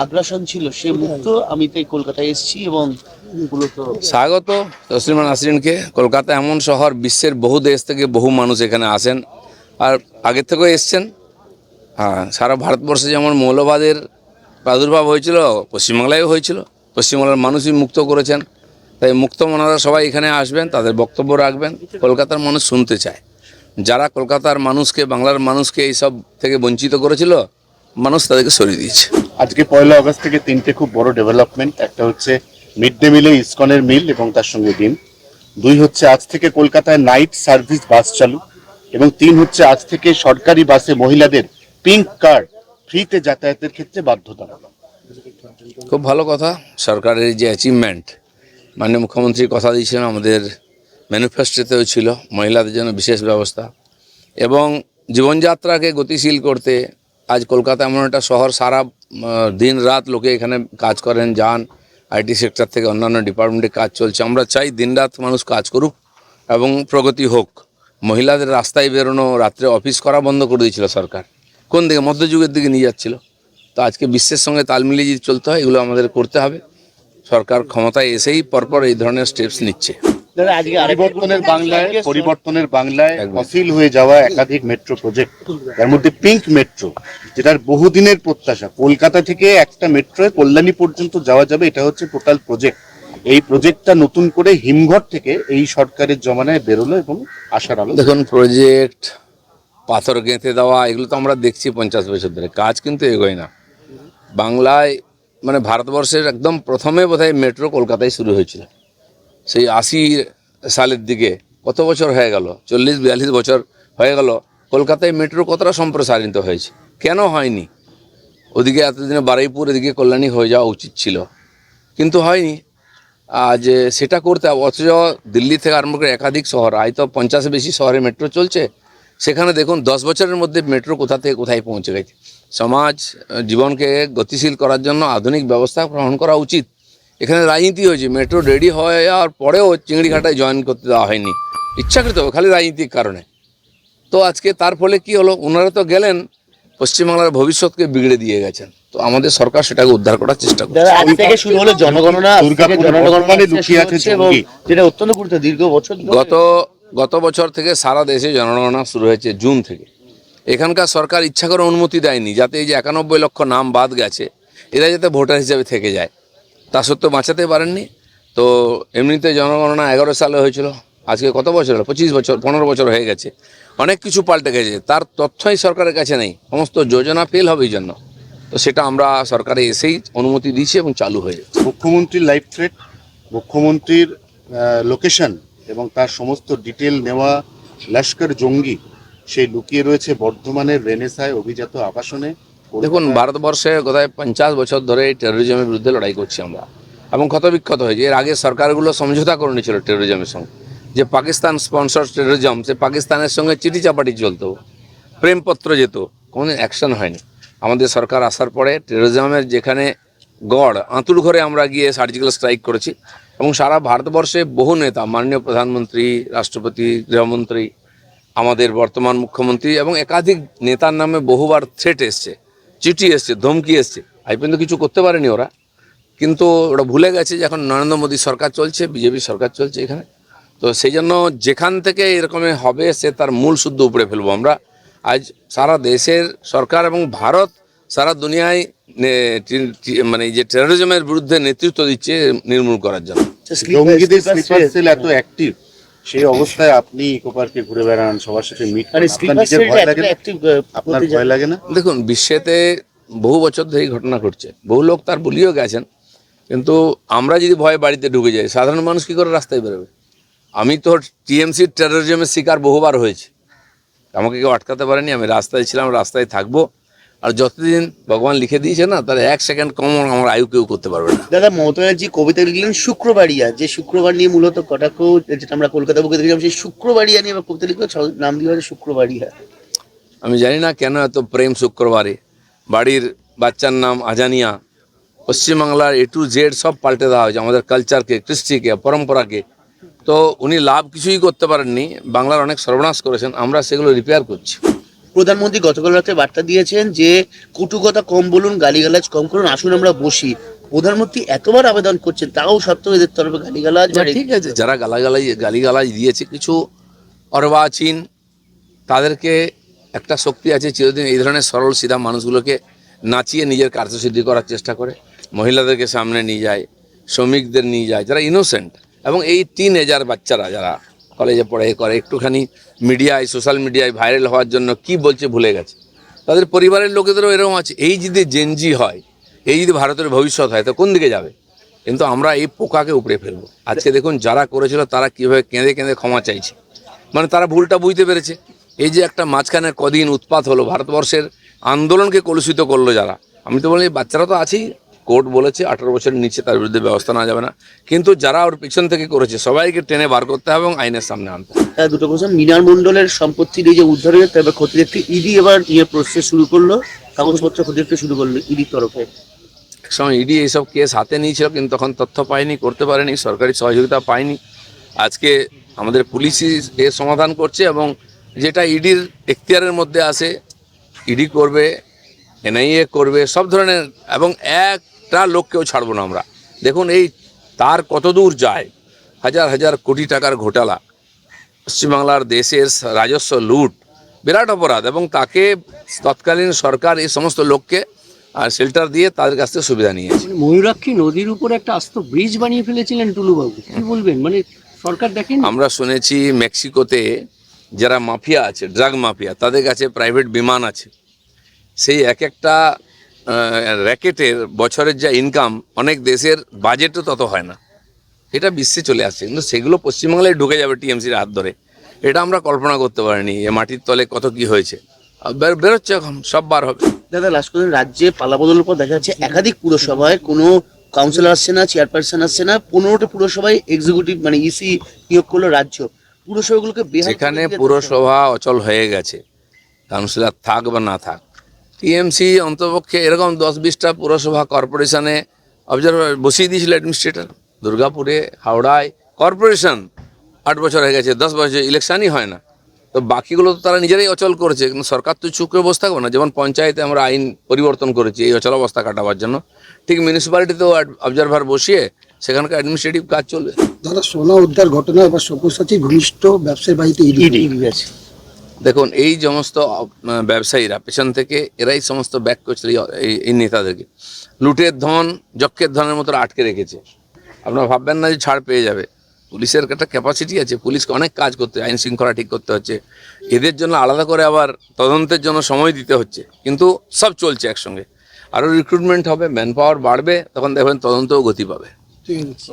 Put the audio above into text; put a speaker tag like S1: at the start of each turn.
S1: আগ্রাসন ছিল সে মুক্ত। আমি তাই কলকাতায় এসেছি এবং মূলত
S2: স্বাগত তসলিমা নাসরিনকে। কলকাতা এমন শহর, বিশ্বের বহু দেশ থেকে বহু মানুষ এখানে আসেন, আর আগের থেকেও এসছেন। হ্যাঁ, সারা ভারতবর্ষে যেমন মৌলবাদের প্রাদুর্ভাব হয়েছিল, পশ্চিমবাংলায়ও হয়েছিল। পশ্চিমবাংলার মানুষই মুক্ত করেছেন, তাই মুক্ত মনারা সবাই এখানে আসবেন, তাদের বক্তব্য রাখবেন। কলকাতার মানুষ শুনতে চায়। যারা কলকাতার মানুষকে, বাংলার মানুষকে এইসব থেকে বঞ্চিত করেছিল, মানুষ তাদেরকে সরিয়ে দিয়েছে।
S3: আজকে 1 আগস্ট থেকে 3টে খুব বড় ডেভেলপমেন্ট। একটা হচ্ছে মিড ডে মিলে ইসকনের মিল এবং তার সঙ্গে ডিম। 2 হচ্ছে আজ থেকে কলকাতায় নাইট সার্ভিস বাস চালু, এবং 3 হচ্ছে আজ থেকে সরকারি বাসে মহিলাদের পিঙ্ক কার্ড ফ্রিতে যাতায়াতের ক্ষেত্রে বাধ্যতামূলক।
S2: খুব ভালো কথা। সরকারের যে অ্যাচিভমেন্ট, মাননীয় মুখ্যমন্ত্রী কথা দিয়েছিলেন, আমাদের ম্যানিফেস্টোতেও ছিল মহিলাদের জন্য বিশেষ ব্যবস্থা এবং জীবনযাত্রাকে গতিশীল করতে। আজ কলকাতা এমন একটা শহর, সারা দিন রাত লোকে এখানে কাজ করেন, যান। আইটি সেক্টর থেকে অন্যান্য ডিপার্টমেন্টে কাজ চলছে। আমরা চাই দিনরাত মানুষ কাজ করুক এবং প্রগতি হোক। মহিলাদের রাস্তায় বেরোনো, রাত্রে অফিস করা বন্ধ করে দিয়েছিল সরকার। কোন দিকে? মধ্যযুগের দিকে নিয়ে যাচ্ছিল। তো আজকে বিশ্বের সঙ্গে তাল মিলিয়ে যদি চলতে হয়, এগুলো আমাদের করতে হবে। সরকার ক্ষমতায় এসেই পরপর এই ধরনের স্টেপস নিচ্ছে।
S1: দাদা আজকে
S3: পরিবর্তনের বাংলায়
S2: একদম।
S3: ফসিল হয়ে যাওয়া একাধিক মেট্রো প্রজেক্ট, তার মধ্যে পিঙ্ক মেট্রো, যেটার বহুদিনের প্রত্যাশা। কলকাতা থেকে একটা মেট্রোয় কল্যাণী পর্যন্ত যাওয়া যাবে, এটা হচ্ছে টোটাল প্রজেক্ট। এই প্রজেক্টটা নতুন করে হিমঘর থেকে এই সরকারের জমানায় বেরোলো এবং আশার আলো।
S2: দেখুন, প্রজেক্ট, পাথর গেঁথে দেওয়া, এগুলো তো আমরা দেখছি 50 বছর ধরে, কাজ কিন্তু এগোয় না। বাংলায় মানে ভারতবর্ষের একদম প্রথমে বোধহয় মেট্রো কলকাতায় শুরু হয়েছিল, সেই 80 সালের দিকে। কত বছর হয়ে গেল? 40-42 বছর হয়ে গেল। কলকাতায় মেট্রো কতটা সম্প্রসারিত হয়েছে, কেন হয়নি? ওদিকে এতদিনে বারুইপুর, এদিকে কল্যাণী হয়ে যাওয়া উচিত ছিল, কিন্তু হয়নি। আজ সেটা করতে, অথচ দিল্লি থেকে আরম্ভ করে একাধিক শহর, হয়তো 50 বেশি শহরে মেট্রো চলছে। সেখানে দেখুন 10 বছরের মধ্যে মেট্রো কোথা থেকে কোথায় পৌঁছে গেছে। সমাজ জীবনকে গতিশীল করার জন্য আধুনিক ব্যবস্থা গ্রহণ করা উচিত। এখানে রাজনীতি হয়েছে, মেট্রো রেডি হয়ে যাওয়ার পরেও চিংড়িঘাটায় জয়েন করতে দেওয়া হয়নি, ইচ্ছাকৃত, খালি রাজনীতির কারণে। তো আজকে তার ফলে কি হলো? ওনারা তো গেলেন, পশ্চিমবাংলার ভবিষ্যৎকে বিগড়ে দিয়ে গেছেন। তো আমাদের সরকার সেটাকে উদ্ধার করার চেষ্টা করছে।
S1: দাদা আজ থেকে শুরু হলো জনগণনা,
S3: বর্তমানে লুকিয়ে আছে
S1: এবং
S3: জঙ্গি।
S1: যেটা অত্যন্ত গুরুত্ব দীর্ঘ বছর ধরে।
S2: গত বছর থেকে সারা দেশে জনগণনা শুরু হয়েছে জুন থেকে। এখানকার সরকার ইচ্ছা করে অনুমতি দেয়নি, যাতে এই যে 91 লক্ষ নাম বাদ গেছে, এরা যাতে ভোটার হিসেবে থেকে যায়। তা সত্ত্বেও বাঁচাতে পারেননি। তো এমনিতে জনগণনা 11 সালে হয়েছিল, আজকে কত বছর হলো? 25 বছর, 15 বছর হয়ে গেছে। অনেক কিছু পাল্টে গেছে, তার তথ্যই সরকারের কাছে নেই। সমস্ত যোজনা ফেল হবে এই জন্য। তো সেটা আমরা সরকারে এসেই অনুমতি দিয়েছি এবং চালু হয়ে যাচ্ছে।
S3: মুখ্যমন্ত্রীর লাইভ থ্রেট, মুখ্যমন্ত্রীর লোকেশন এবং তার সমস্ত ডিটেল নেওয়া লস্কর জঙ্গি সেই লুকিয়ে রয়েছে বর্ধমানের রেনেসায় অভিজাত আবাসনে।
S2: দেখুন, ভারতবর্ষে কোথায় 50 বছর ধরে টেরোরিজমের বিরুদ্ধে লড়াই করছি আমরা, এবং ক্ষতবিক্ষত হয়েছে। এর আগে সরকারগুলো সমঝোতা করে নিয়েছিল টেরোরিজমের সঙ্গে, যে পাকিস্তান স্পন্সর টেরোরিজম, সে পাকিস্তানের সঙ্গে চিঠি চাপাটি চলতো, প্রেমপত্র যেত, কোনো অ্যাকশন হয়নি। আমাদের সরকার আসার পরে টেরোরিজমের যেখানে গড়, আঁতুড় ঘরে আমরা গিয়ে সার্জিক্যাল স্ট্রাইক করেছি, এবং সারা ভারতবর্ষে বহু নেতা, মাননীয় প্রধানমন্ত্রী, রাষ্ট্রপতি, গৃহমন্ত্রী, আমাদের বর্তমান মুখ্যমন্ত্রী এবং একাধিক নেতার নামে বহুবার থ্রেট এসছে, চিঠি এসছে, ধমকি এসছে। আজ পর্যন্ত কিছু করতে পারেনি ওরা, কিন্তু ওরা ভুলে গেছে যে এখন নরেন্দ্র মোদী সরকার চলছে, বিজেপি সরকার চলছে এখানে। তো সেই জন্য যেখান থেকে এরকম হবে, সে তার মূল শুদ্ধ উপড়ে ফেলবো আমরা। আজ সারা দেশের সরকার এবং ভারত সারা দুনিয়ায় মানে যে টেরোরিজমের বিরুদ্ধে নেতৃত্ব দিচ্ছে নির্মূল করার জন্য।
S3: জঙ্গিদের স্লিপার সেল এত অ্যাক্টিভ, সেই অবস্থায় আপনি ইকো পার্কে ঘুরে বেড়ান, সবার সাথে মিট করেন, আপনার নিজের ভয় লাগে না? আপনার ভয় লাগে না?
S2: দেখুন, বিশ্বেতে বহু বছর ধরে এই ঘটনা ঘটছে, বহু লোক তার বলিও গেছেন, কিন্তু আমরা যদি ভয়ে বাড়িতে ঢুকে যাই, সাধারণ মানুষ কী করে রাস্তায় বেরোবে? আমি তো টিএমসির টেরোরিজমের শিকার বহুবার হয়েছি, আমাকে কেউ আটকাতে পারেনি। আমি রাস্তায় ছিলাম, রাস্তায় থাকবো, আর যতদিন ভগবান লিখে দিয়েছে না, তার 1 সেকেন্ড কম আমার আয়ু কেউ করতে পারবে না।
S1: দাদা মমতা ব্যানার্জি কবিতা লিখলেন শুক্রবারিয়া, যে শুক্রবার নিয়ে মূলত কটাক্ষ, যেটা আমরা কলকাতা বুকে দেখলাম, সেই শুক্রবারিয়া নিয়ে আমরা কবিতা লিখলে নাম দিয়ে হচ্ছে শুক্রবারিয়া।
S2: আমি জানি না কেন এত প্রেম শুক্রবারে। বাড়ির বাচ্চার নাম আজানিয়া। পশ্চিমবাংলার A to Z সব পাল্টে দেওয়া হয়েছে, আমাদের কালচারকে, কৃষ্টিকে, পরম্পরাকে। তো উনি লাভ কিছুই করতে পারেননি, বাংলার অনেক সর্বনাশ করেছেন, আমরা সেগুলো রিপেয়ার করছি।
S1: প্রধানমন্ত্রী গতকাল রাতে বার্তা দিয়েছেন যে কটু কথা কম বলুন, গালিগালাজ কম করুন, আসুন আমরা বসি। প্রধানমন্ত্রী এতবার আবেদন করছেন, তাও সত্ত্বেও এদের তরফে গালিগালাজ
S2: না, ঠিক আছে, যারা গালিগালাজ দিয়েছে কিছু অর্বাচীন, তাদেরকে একটা শক্তি আছে চিরদিন এই ধরনের সরল সিধা মানুষগুলোকে নাচিয়ে নিজের কার্যসিদ্ধি করার চেষ্টা করে, মহিলাদেরকে সামনে নিয়ে যায়, শ্রমিকদের নিয়ে যায় যারা ইনোসেন্ট, এবং এই টিনেজার বাচ্চারা যারা কলেজে পড়ে করে একটুখানি মিডিয়ায় সোশ্যাল মিডিয়ায় ভাইরাল হওয়ার জন্য কি বলছে ভুলে গেছে। তাদের পরিবারের লোকেদেরও এরকম আছে। এই যদি জেনজি হয়, এই যদি ভারতের ভবিষ্যৎ হয়, তো কোন দিকে যাবে? কিন্তু আমরা এই পোকাকে উপড়ে ফেলবো। আজকে দেখুন যারা করেছিল তারা কীভাবে কেঁদে কেঁদে ক্ষমা চাইছে, মানে তারা ভুলটা বুঝতে পেরেছে। এই যে একটা মাঝখানে কদিন উৎপাত হলো, ভারতবর্ষের আন্দোলনকে কলুষিত করলো যারা, আমি তো বলি বাচ্চারা তো আছেই, কোর্ট বলেছে 18 বছরের নিচে তার বিরুদ্ধে ব্যবস্থা নেওয়া যাবে না, কিন্তু যারা ওর পিছন থেকে করেছে সবাইকে টেনে বার করতে হবে এবং আইনের সামনে আনতে হবে।
S1: দুটো কোশ্চেন, মৃণাল মণ্ডলের সম্পত্তির এই যে উদ্ধার হয়ে তবে ক্ষতি দেখতে ইডি এবার নিয়ে প্রসেস শুরু করলো, কাগজপত্র ক্ষতি দেখতে শুরু করলো ইডির তরফে।
S2: একসময় ইডি এইসব কেস হাতে নিয়েছিল, কিন্তু তখন তথ্য পায়নি, করতে পারেনি, সরকারি সহযোগিতা পায়নি। আজকে আমাদের পুলিশই এর সমাধান করছে, এবং যেটা ইডির এখতিয়ারের মধ্যে আসে ইডি করবে, এনআইএ করবে, সব ধরনের, এবং একটা লোককেও ছাড়বো না আমরা। দেখুন এই তার কত দূর যায়, হাজার হাজার কোটি টাকার ঘোটালা, পশ্চিমবাংলার দেশের রাজস্ব লুট, বিরাট অপরাধ, এবং তাকে তৎকালীন সরকার এই সমস্ত লোককে শেল্টার দিয়ে তাদের কাছ থেকে সুবিধা নিয়েছে।
S4: মানে ময়ূরাক্ষী নদীর উপর একটা আস্ত ব্রিজ বানিয়ে ফেলেছিলেন টুলুবাবু, কি বলবেন? মানে সরকার দেখেন,
S2: আমরা শুনেছি মেক্সিকোতে যারা মাফিয়া আছে, ড্রাগ মাফিয়া, তাদের কাছে প্রাইভেট বিমান আছে, সেই এক একটা র্যাকেটের বছরের যা ইনকাম অনেক দেশের বাজেটও তত হয় না। এটা বিশ্বে চলে আসছে, কিন্তু সেগুলো পশ্চিমবাংলায় ঢুকে যাবে টিএমসির হাত ধরে, এটা আমরা কল্পনা করতে পারিনি। এ মাটির তলে কত কি হয়েছে, বেরোচ্ছে, এখন সব বার হবে।
S1: দাদা লাস্ট কোশ্চেন, রাজ্যে পালাবদলের পর দেখা যাচ্ছে একাধিক পুরসভায় কোনো কাউন্সিলর আসছে না, চেয়ারপারসন আসছে না, 15টা পুরসভায় এক্সিকিউটিভ মানে ইসি নিয়োগ করলো রাজ্য। পুরসভাগুলোকে
S2: যেখানে পুরসভা অচল হয়ে গেছে, কাউন্সিলর থাক বা না থাক, টিএমসি অন্তপক্ষে এরকম 10-20টা পুরসভা কর্পোরেশনে অবজারভার বসিয়ে দিয়েছিল অ্যাডমিনিস্ট্রেটর। দুর্গাপুরে, হাওড়ায় কর্পোরেশন 8 বছর হয়ে গেছে, 10 বছর ইলেকশনই হয় না, তো বাকিগুলো তো তারা নিজেরাই অচল করেছে। কিন্তু সরকার তো চুপ করে বসে থাকবে না। যেমন পঞ্চায়েতে আমরা আইন পরিবর্তন করেছি এই অচল অবস্থা কাটাবার জন্য, ঠিক মিউনিসিপ্যালিটিতেও অবজারভার বসিয়ে সেখানকার অ্যাডমিনিস্ট্রেটিভ কাজ চলবে।
S5: দাদা সোনা উদ্ধার ঘটনা এবার সব্যসাচী ঘনিষ্ঠ ব্যবসায়ী বাড়িতে
S1: ইডি আছে।
S2: দেখুন এই সমস্ত ব্যবসায়ীরা পেছন থেকে এরাই সমস্ত ব্যাক করছিল এই নেতাদেরকে, লুটের ধন যক্ষের ধনের মতো আটকে রেখেছে। আপনারা ভাববেন না যে ছাড় পেয়ে যাবে, পুলিশের একটা ক্যাপাসিটি আছে, পুলিশকে অনেক কাজ করতে, আইন শৃঙ্খলা ঠিক করতে হচ্ছে, এদের জন্য আলাদা করে আবার তদন্তের জন্য সময় দিতে হচ্ছে, কিন্তু সব চলছে একসঙ্গে। আরও রিক্রুটমেন্ট হবে, ম্যান পাওয়ার বাড়বে, তখন দেখবেন তদন্তও গতি পাবে।
S5: ঠিক আছে।